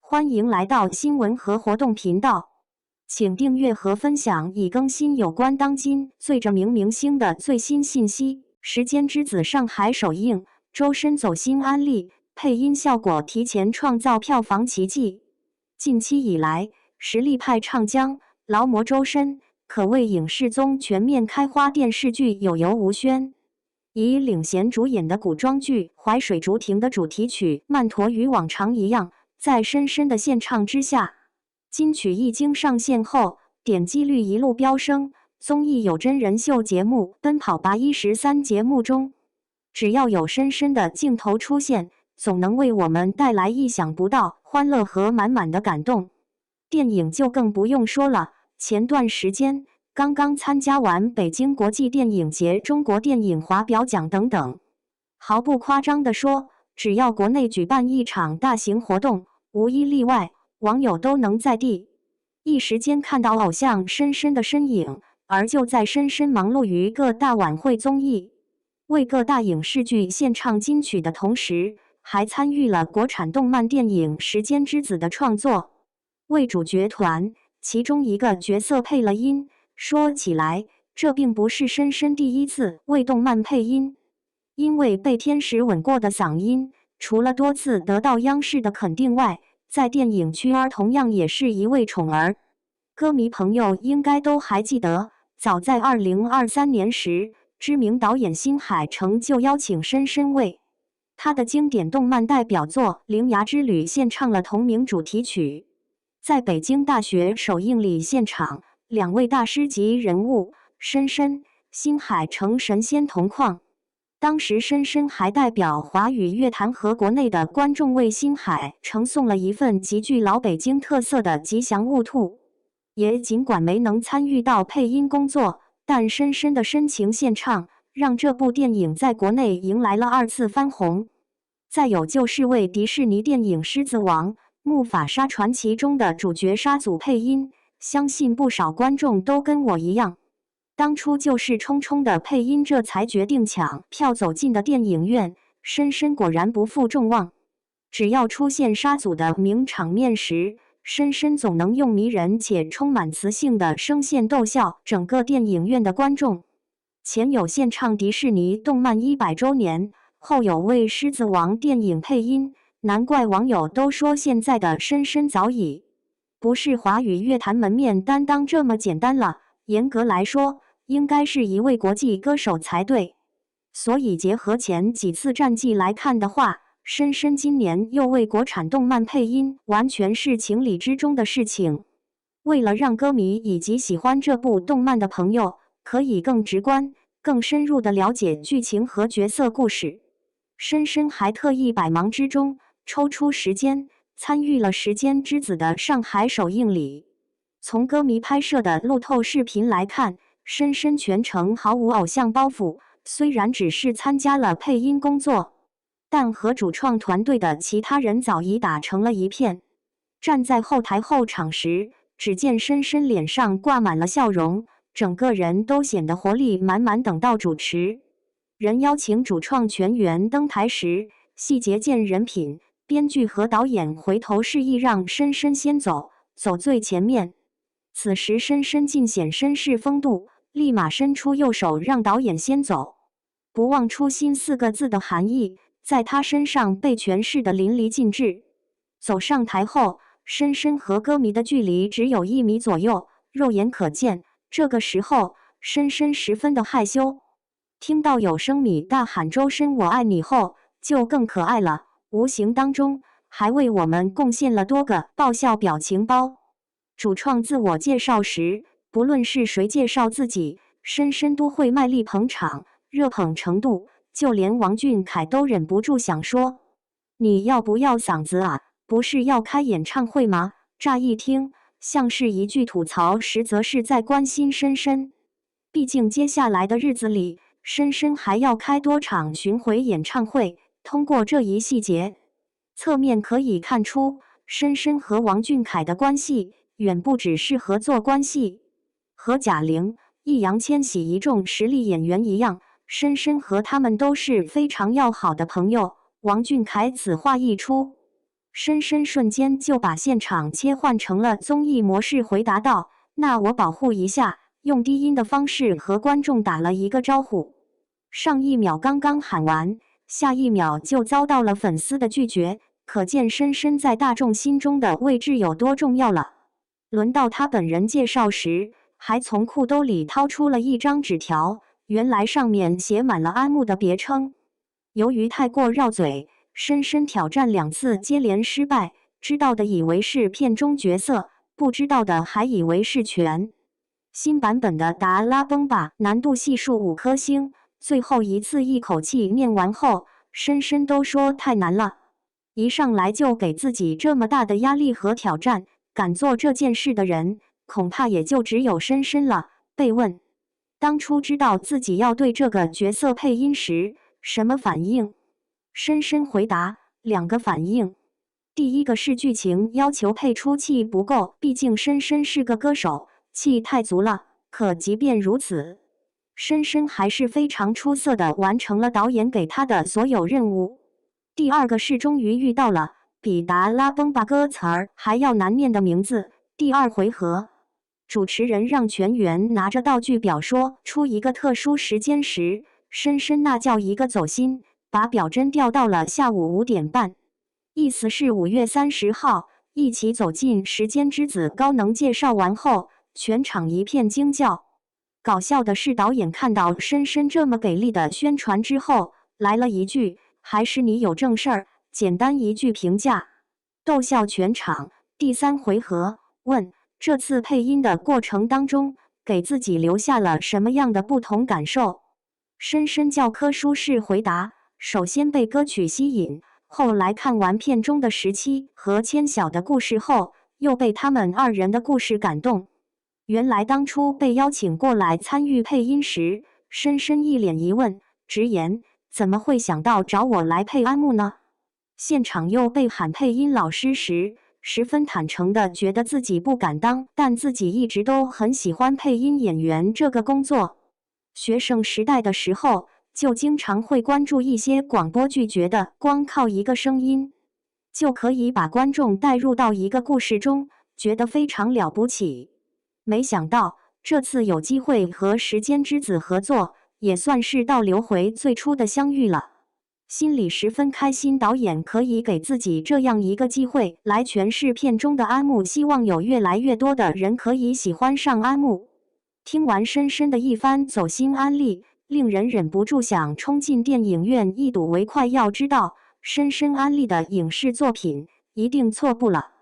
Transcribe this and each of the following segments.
欢迎来到新闻和活动频道，请订阅和分享已更新有关当今最着名明星的最新信息。时间之子上海首映，周深走心安利，配音效果提前创造票房奇迹。近期以来，实力派唱将、劳模周深可谓影视宗全面开花，电视剧有由无宣。以领衔主演的古装剧《淮水竹亭》的主题曲《曼陀》与往常一样，在深深的献唱之下，金曲一经上线后，点击率一路飙升。综艺有真人秀节目《奔跑吧113》节目中，只要有深深的镜头出现，总能为我们带来意想不到欢乐和满满的感动。电影就更不用说了，前段时间刚刚参加完北京国际电影节、中国电影华表奖等等。毫不夸张地说，只要国内举办一场大型活动，无一例外，网友都能在第一时间看到偶像深深的身影。而就在深深忙碌于各大晚会综艺，为各大影视剧献唱金曲的同时，还参与了国产动漫电影《时间之子》的创作，为主角团其中一个角色配了音。说起来，这并不是深深第一次为动漫配音，因为被天使吻过的嗓音，除了多次得到央视的肯定外，在电影圈同样也是一位宠儿。歌迷朋友应该都还记得，早在2023年时，知名导演新海诚就邀请深深为他的经典动漫代表作《铃芽之旅》献唱了同名主题曲。在北京大学首映礼现场，两位大师级人物深深、新海诚神仙同框。当时深深还代表华语乐坛和国内的观众为新海诚送了一份极具老北京特色的吉祥物兔。也尽管没能参与到配音工作，但深深的深情献唱，让这部电影在国内迎来了2次翻红。再有就是为迪士尼电影《狮子王：木法沙传奇》中的主角沙祖配音，相信不少观众都跟我一样，当初就是冲冲的配音，这才决定抢票走进的电影院。深深果然不负众望，只要出现沙祖的名场面时，深深总能用迷人且充满磁性的声线逗笑整个电影院的观众。前有献唱迪士尼动漫100周年，后有为《狮子王》电影配音，难怪网友都说现在的深深早已不是华语乐坛门面担当这么简单了，严格来说，应该是一位国际歌手才对。所以结合前几次战绩来看的话，深深今年又为国产动漫配音，完全是情理之中的事情。为了让歌迷以及喜欢这部动漫的朋友可以更直观、更深入地了解剧情和角色故事，深深还特意百忙之中抽出时间参与了《时间之子》的上海首映礼。从歌迷拍摄的路透视频来看，深深全程毫无偶像包袱，虽然只是参加了配音工作，但和主创团队的其他人早已打成了一片。站在后台候场时，只见深深脸上挂满了笑容，整个人都显得活力满满。等到主持人邀请主创全员登台时，细节见人品，编剧和导演回头示意让深深先走最前面。此时深深尽显绅士风度，立马伸出右手让导演先走。不忘初心4个字的含义在他身上被诠释得淋漓尽致。走上台后，深深和歌迷的距离只有1米左右，肉眼可见。这个时候，深深十分的害羞。听到有声米大喊周深我爱你后，就更可爱了，无形当中还为我们贡献了多个爆笑表情包。主创自我介绍时，不论是谁介绍自己，深深都会卖力捧场，热捧程度就连王俊凯都忍不住想说：“你要不要嗓子啊？不是要开演唱会吗？”乍一听像是一句吐槽，实则是在关心深深。毕竟接下来的日子里，深深还要开多场巡回演唱会。通过这一细节，侧面可以看出，深深和王俊凯的关系远不只是合作关系。和贾玲、易烊千玺一众实力演员一样，深深和他们都是非常要好的朋友。王俊凯此话一出，深深瞬间就把现场切换成了综艺模式，回答道：“那我保护一下。”用低音的方式和观众打了一个招呼。上一秒刚刚喊完，下一秒就遭到了粉丝的拒绝，可见深深在大众心中的位置有多重要了。轮到他本人介绍时，还从裤兜里掏出了一张纸条，原来上面写满了安慕的别称。由于太过绕嘴，深深挑战2次接连失败，知道的以为是片中角色，不知道的还以为是全新版本的达拉崩吧，难度系数5颗星。最后一次一口气念完后，深深都说太难了，一上来就给自己这么大的压力和挑战，敢做这件事的人，恐怕也就只有深深了。被问当初知道自己要对这个角色配音时，什么反应？深深回答：2个反应。第一个是剧情要求配出气不够，毕竟深深是个歌手，气太足了。可即便如此，深深还是非常出色的完成了导演给他的所有任务。第二个是终于遇到了比达拉崩吧歌词儿还要难念的名字。第2回合，主持人让全员拿着道具表说出一个特殊时间时，深深那叫一个走心，把表针调到了下午5点半，意思是5月30号一起走进时间之子。高能介绍完后，全场一片惊叫。搞笑的是，导演看到深深这么给力的宣传之后，来了一句：“还是你有正事儿。”简单一句评价，逗笑全场。第3回合，问这次配音的过程当中，给自己留下了什么样的不同感受？深深教科书式回答：首先被歌曲吸引，后来看完片中的17和千晓的故事后，又被他们2人的故事感动。原来当初被邀请过来参与配音时，深深一脸疑问，直言怎么会想到找我来配安慕呢？现场又被喊配音老师时，十分坦诚地觉得自己不敢当，但自己一直都很喜欢配音演员这个工作。学生时代的时候，就经常会关注一些广播剧，觉得光靠一个声音就可以把观众带入到一个故事中，觉得非常了不起。没想到这次有机会和时间之子合作，也算是倒流回最初的相遇了，心里十分开心。导演可以给自己这样一个机会来诠释片中的安慕，希望有越来越多的人可以喜欢上安慕。听完深深的一番走心安利，令人忍不住想冲进电影院一睹为快。要知道，深深安利的影视作品一定错不了。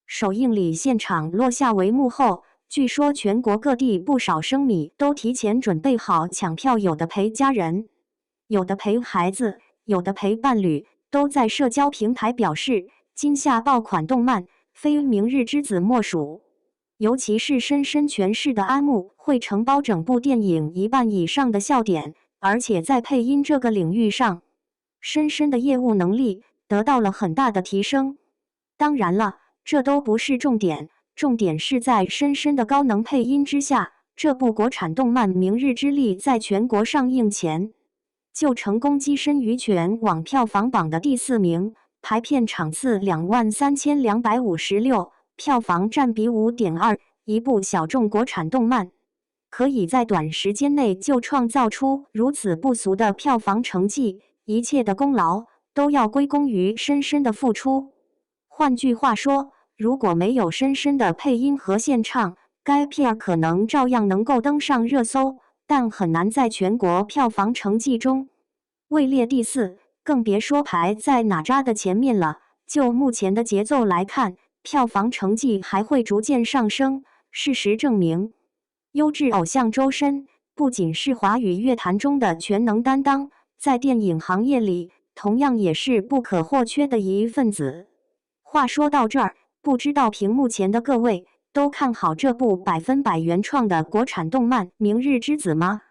首映礼现场落下帷幕后，据说全国各地不少生迷都提前准备好抢票，有的陪家人，有的陪孩子，有的陪伴侣，都在社交平台表示今夏爆款动漫非明日之子莫属。尤其是深深诠释的安慕，会承包整部电影1半以上的笑点，而且在配音这个领域上，深深的业务能力得到了很大的提升。当然了，这都不是重点，重点是在深深的高能配音之下，这部国产动漫《明日之力》在全国上映前就成功跻身于全网票房榜的第4名，排片场次23256，票房占比5.2%。一部小众国产动漫可以在短时间内就创造出如此不俗的票房成绩，一切的功劳都要归功于深深的付出。换句话说，如果没有深深的配音和献唱，该片可能照样能够登上热搜，但很难在全国票房成绩中位列第4，更别说排在哪吒的前面了。就目前的节奏来看，票房成绩还会逐渐上升。事实证明，优质偶像周深不仅是华语乐坛中的全能担当，在电影行业里同样也是不可或缺的一份子。话说到这儿，不知道屏幕前的各位都看好这部100%原创的国产动漫《明日之子》吗？